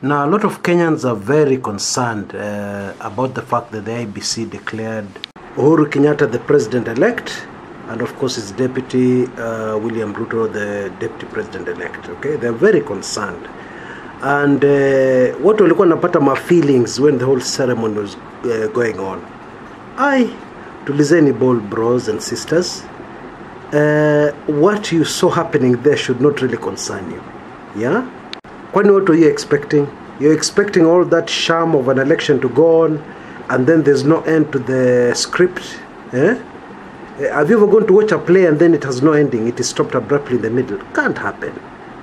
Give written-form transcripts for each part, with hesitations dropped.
Now, a lot of Kenyans are very concerned about the fact that the IBC declared Uhuru Kenyatta the president-elect, and of course his deputy, William Ruto, the deputy president-elect. Okay, they're very concerned. And what walikuwa napata my feelings when the whole ceremony was going on. Tulizeni ball bros and sisters. What you saw happening there should not really concern you. Yeah? What are you expecting? You're expecting all that charm of an election to go on, and then there's no end to the script. Have you ever gone to watch a play and then it has no ending? It is stopped abruptly in the middle. Can't happen.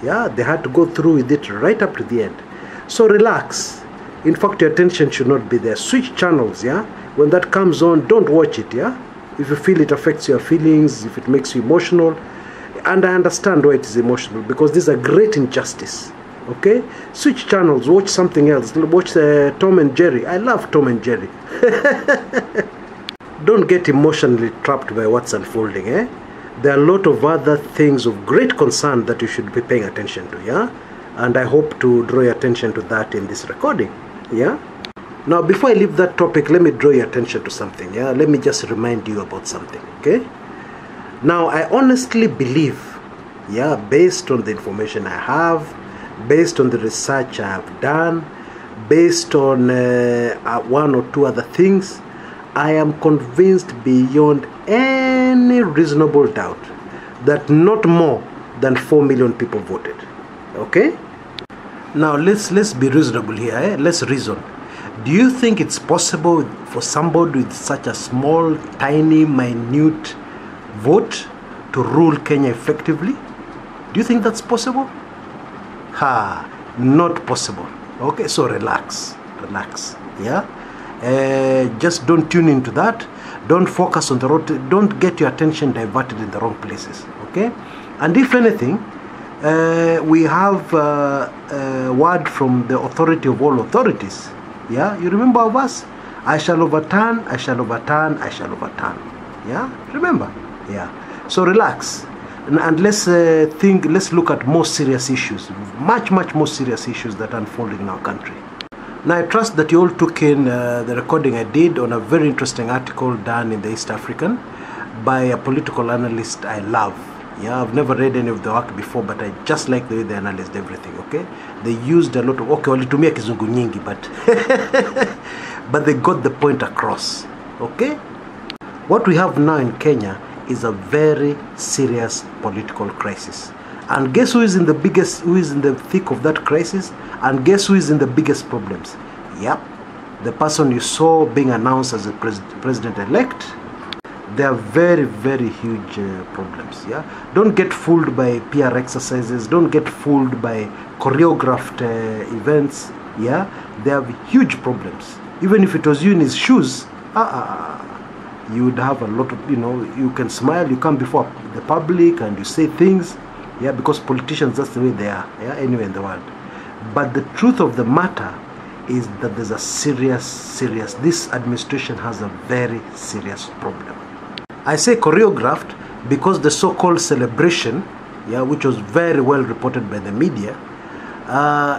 Yeah, they had to go through with it right up to the end. So relax. In fact, your attention should not be there. Switch channels. Yeah, when that comes on, don't watch it. Yeah, if you feel it affects your feelings, if it makes you emotional, and I understand why it is emotional, because this is a great injustice. Okay, switch channels, watch something else. Watch Tom and Jerry. I love Tom and Jerry. Don't get emotionally trapped by what's unfolding. There are a lot of other things of great concern that you should be paying attention to. Yeah, and I hope to draw your attention to that in this recording. Yeah. Now, before I leave that topic, let me draw your attention to something. Yeah, let me just remind you about something. Okay. Now, I honestly believe, yeah, based on the information I have, based on the research I have done, based on one or two other things, I am convinced beyond any reasonable doubt that not more than 4 million people voted. Okay? Now let's be reasonable here. Let's reason. Do you think it's possible for somebody with such a small, tiny, minute vote to rule Kenya effectively? Do you think that's possible? Not possible. Okay, so relax. Yeah, just don't tune into that. Don't focus on the road. Don't get your attention diverted in the wrong places. Okay, and if anything, we have a word from the authority of all authorities. Yeah, you remember our verse? I shall overturn, I shall overturn, I shall overturn. Yeah, remember? Yeah. So relax. And let's look at more serious issues, much more serious issues that are unfolding in our country. Now, I trust that you all took in the recording I did on a very interesting article done in the East African by a political analyst I love. Yeah, I've never read any of the work before, but I just like the way they analyzed everything. Okay, they used a lot of walitumia kizungu nyingi, but they got the point across. Okay, what we have now in Kenya is a very serious political crisis, and guess who is in the thick of that crisis, and guess who is in the biggest problems? Yep, the person you saw being announced as a president-elect. There are very huge problems. Yeah, don't get fooled by PR exercises, don't get fooled by choreographed events. Yeah, they have huge problems. Even if it was you in his shoes, you would have a lot of, you can smile, you come before the public and you say things, yeah, because politicians, that's the way they are, yeah, anywhere in the world. But the truth of the matter is that there's a serious, this administration has a very serious problem. I say choreographed because the so-called celebration, yeah, which was very well reported by the media,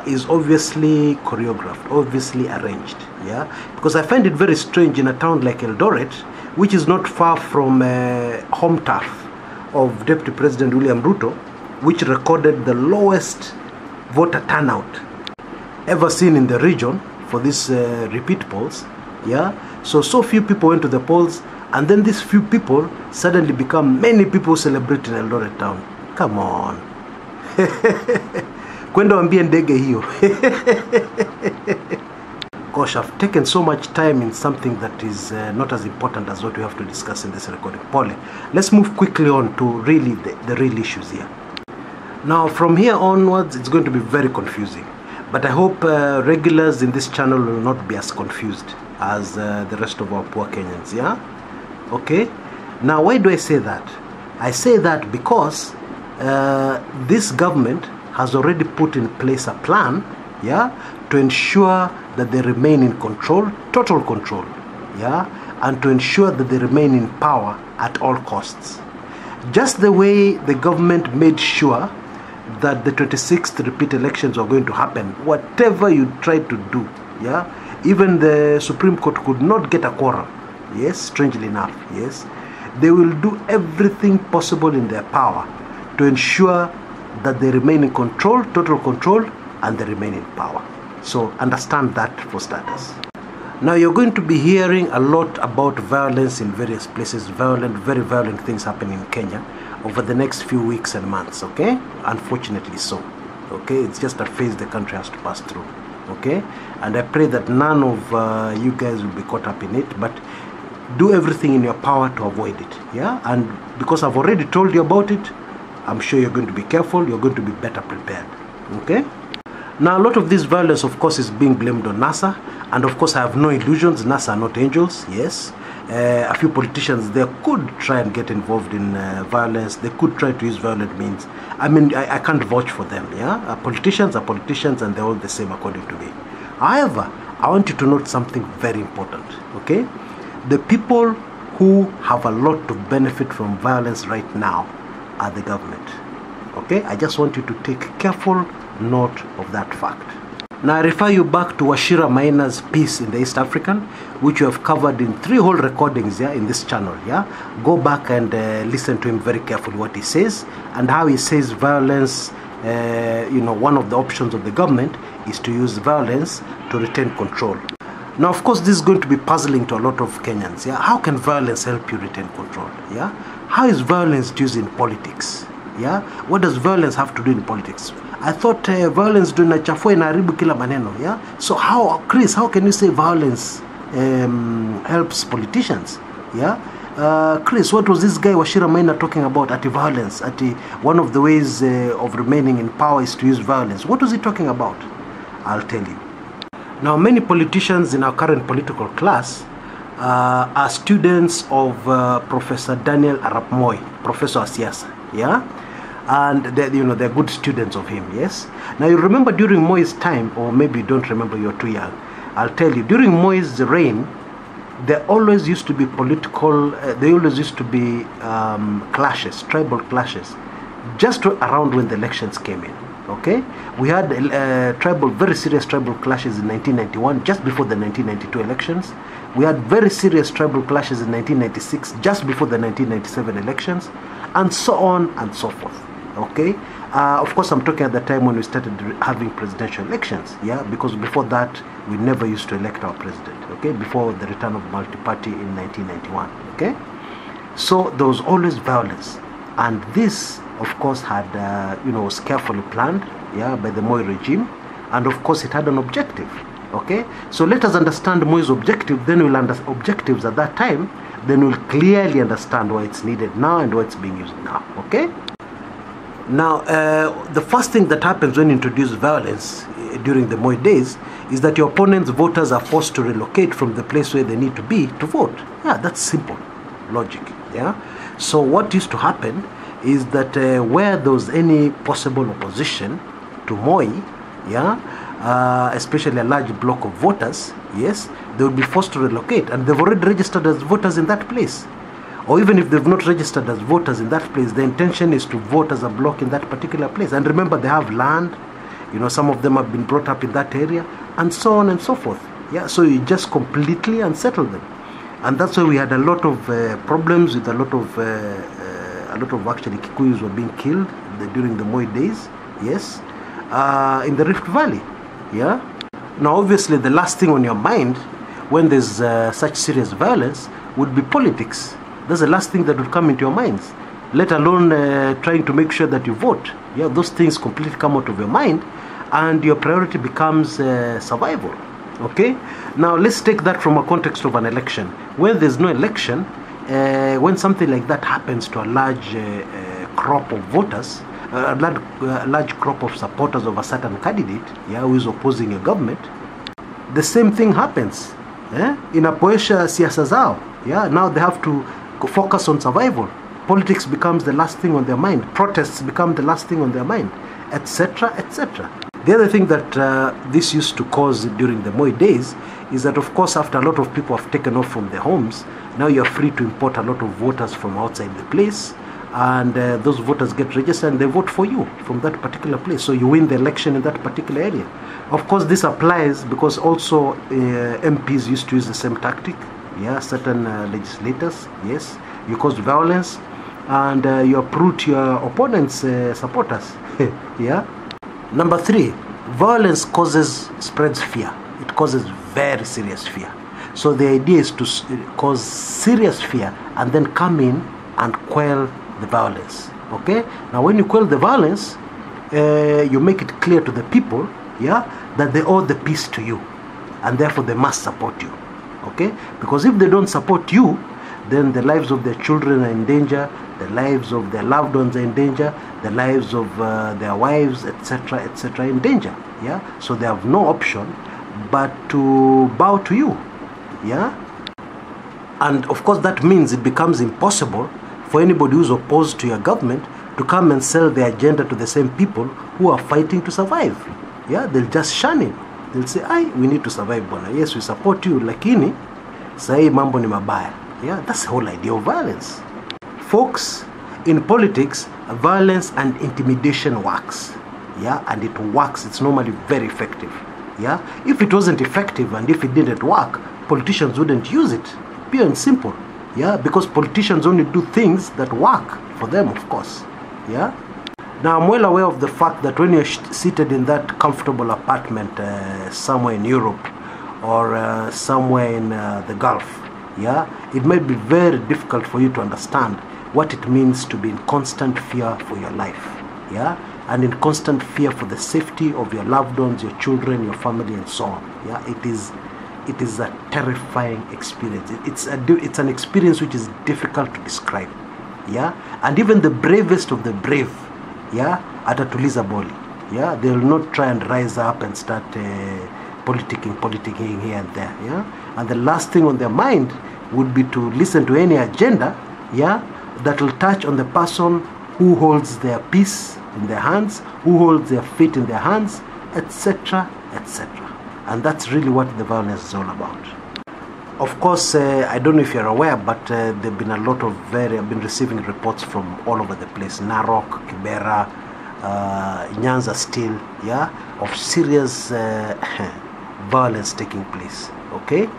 is obviously choreographed, obviously arranged, yeah, because I find it very strange in a town like Eldoret, which is not far from home turf of Deputy President William Ruto, which recorded the lowest voter turnout ever seen in the region for these repeat polls. Yeah, so few people went to the polls, and then these few people suddenly become many people celebrate in Eldoret town. Come on. Kwenda wambie ndege hiyo. Gosh, I've taken so much time in something that is not as important as what we have to discuss in this recording. Polly, let's move quickly on to really the real issues here. Now, from here onwards, it's going to be very confusing. But I hope regulars in this channel will not be as confused as the rest of our poor Kenyans, yeah? Okay? Now, why do I say that? I say that because this government has already put in place a plan, yeah, to ensure that they remain in control, total control, yeah, and to ensure that they remain in power at all costs. Just the way the government made sure that the 26th repeat elections are going to happen, whatever you try to do, yeah, even the Supreme Court could not get a quorum, yes, strangely enough, yes, they will do everything possible in their power to ensure that they remain in control, total control, and they remain in power. So understand that for starters. Now you're going to be hearing a lot about violence in various places, very violent things happening in Kenya over the next few weeks and months, okay? Unfortunately so, okay? It's just a phase the country has to pass through, okay? And I pray that none of you guys will be caught up in it, but do everything in your power to avoid it, yeah? And because I've already told you about it, I'm sure you're going to be careful, you're going to be better prepared, okay? Now, a lot of this violence, of course, is being blamed on NASA, and of course, I have no illusions. NASA are not angels, yes. A few politicians there could try and get involved in violence. They could try to use violent means. I mean, I can't vouch for them, yeah. Politicians are politicians, and they're all the same according to me. However, I want you to note something very important, okay? The people who have a lot to benefit from violence right now are the government, okay? I just want you to take careful note of that fact. Now I refer you back to Wachira Maina's piece in the East African, which we have covered in 3 whole recordings, yeah, in this channel, yeah. Go back and listen to him very carefully what he says, and how he says violence, you know, one of the options of the government is to use violence to retain control. Now, of course, this is going to be puzzling to a lot of Kenyans, yeah. How can violence help you retain control, yeah? How is violence used in politics, yeah? What does violence have to do in politics? I thought violence do inachafua inaharibu kila maneno, yeah? So how, Chris, how can you say violence helps politicians, yeah? Chris, what was this guy Wachira Maina talking about at violence? At one of the ways of remaining in power is to use violence. What was he talking about? I'll tell you. Now, many politicians in our current political class are students of Professor Daniel Arap Moi, Professor Asiasa, yeah? And they're good students of him, yes? Now, you remember during Moi's time, or maybe you don't remember, you're too young. I'll tell you, during Moi's reign, there always used to be clashes, tribal clashes, just around when the elections came in, okay? We had very serious tribal clashes in 1991, just before the 1992 elections. We had very serious tribal clashes in 1996, just before the 1997 elections, and so on and so forth, okay? Of course, I'm talking at the time when we started having presidential elections, yeah? Because before that, we never used to elect our president, okay? Before the return of multi-party in 1991, okay? So there was always violence, and this, of course, had, was carefully planned, yeah, by the Moi regime, and of course, it had an objective, okay? So let us understand Moi's objective, then we'll understand objectives at that time, then we'll clearly understand why it's needed now and why it's being used now, okay? Now, the first thing that happens when you introduce violence during the Moi days is that your opponent's voters are forced to relocate from the place where they need to be to vote. Yeah, that's simple logic, yeah? So what used to happen is that where there was any possible opposition to Moi, yeah, especially a large block of voters, yes, they would be forced to relocate, and they've already registered as voters in that place. Or even if they've not registered as voters in that place, the intention is to vote as a block in that particular place. And remember, they have land, some of them have been brought up in that area, and so on and so forth. Yeah, so you just completely unsettle them. And that's why we had a lot of problems with a lot of actually Kikuyus were being killed during the Moi days, yes, in the Rift Valley, yeah. Now, obviously, the last thing on your mind when there's such serious violence would be politics. That's the last thing that would come into your minds, let alone trying to make sure that you vote. Yeah, those things completely come out of your mind, and your priority becomes survival. Okay? Now, let's take that from a context of an election. When there's no election, when something like that happens to a large crop of voters, a large crop of supporters of a certain candidate, yeah, who is opposing a government, the same thing happens. Inapoesha siasa zao. Yeah, now they have to focus on survival. Politics becomes the last thing on their mind. Protests become the last thing on their mind, etc., etc. The other thing that this used to cause during the Moi days is that, of course, after a lot of people have taken off from their homes, now you're free to import a lot of voters from outside the place, and those voters get registered and they vote for you from that particular place. So you win the election in that particular area. Of course, this applies because also MPs used to use the same tactic. Yeah, certain legislators, yes, you cause violence and you uproot your opponents' supporters. Yeah. Number 3, violence spreads fear. It causes very serious fear. So the idea is to cause serious fear and then come in and quell the violence. Okay. Now, when you quell the violence, you make it clear to the people, yeah, that they owe the peace to you, and therefore they must support you. Okay, because if they don't support you, then the lives of their children are in danger, the lives of their loved ones are in danger, the lives of their wives, etc., etc., in danger. Yeah, so they have no option but to bow to you. Yeah, and of course that means it becomes impossible for anybody who's opposed to your government to come and sell their agenda to the same people who are fighting to survive. Yeah, they'll just shun it. They'll say, we need to survive, bwana. Yes, we support you, lakini sahi mambo ni mabaya. Yeah, that's the whole idea of violence. Folks, in politics, violence and intimidation works. Yeah, and it works. It's normally very effective. Yeah, if it wasn't effective and if it didn't work, politicians wouldn't use it. Pure and simple. Yeah, because politicians only do things that work for them, of course. Yeah. Now, I'm well aware of the fact that when you're seated in that comfortable apartment somewhere in Europe or somewhere in the Gulf, yeah, it might be very difficult for you to understand what it means to be in constant fear for your life, yeah, and in constant fear for the safety of your loved ones, your children, your family, and so on. Yeah, it is a terrifying experience. It's an experience which is difficult to describe, yeah, and even the bravest of the brave, yeah, atatuliza boli. Yeah, they will not try and rise up and start politicking here and there. Yeah, and the last thing on their mind would be to listen to any agenda, yeah, that will touch on the person who holds their peace in their hands, who holds their fate in their hands, etc., etc. And that's really what the violence is all about. Of course, I don't know if you're aware, but there have been a lot of I've been receiving reports from all over the place, Narok, Kibera, Nyanza still, yeah, of serious violence taking place, okay?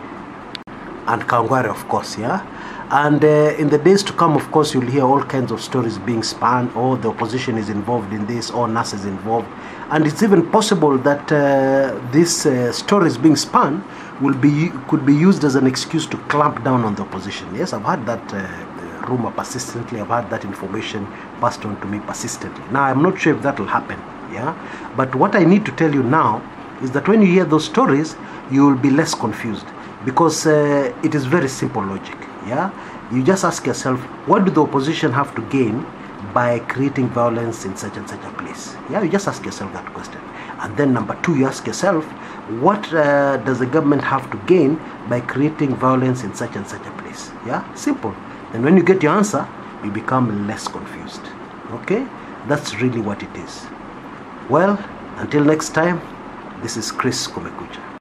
And Kangware, of course, yeah? And in the days to come, of course, you'll hear all kinds of stories being spun, or the opposition is involved in this, or NAS is involved. And it's even possible that these stories being spun could be used as an excuse to clamp down on the opposition. Yes, I've had that rumor persistently. I've had that information passed on to me persistently. Now, I'm not sure if that will happen. Yeah, but what I need to tell you now is that when you hear those stories, you will be less confused, because it is very simple logic. Yeah, you just ask yourself, what do the opposition have to gain by creating violence in such and such a place? Yeah, you just ask yourself that question. And then number 2, you ask yourself, what does the government have to gain by creating violence in such and such a place? Yeah, simple. And when you get your answer, you become less confused. Okay, that's really what it is. Well, until next time, this is Kshs Kumekucha.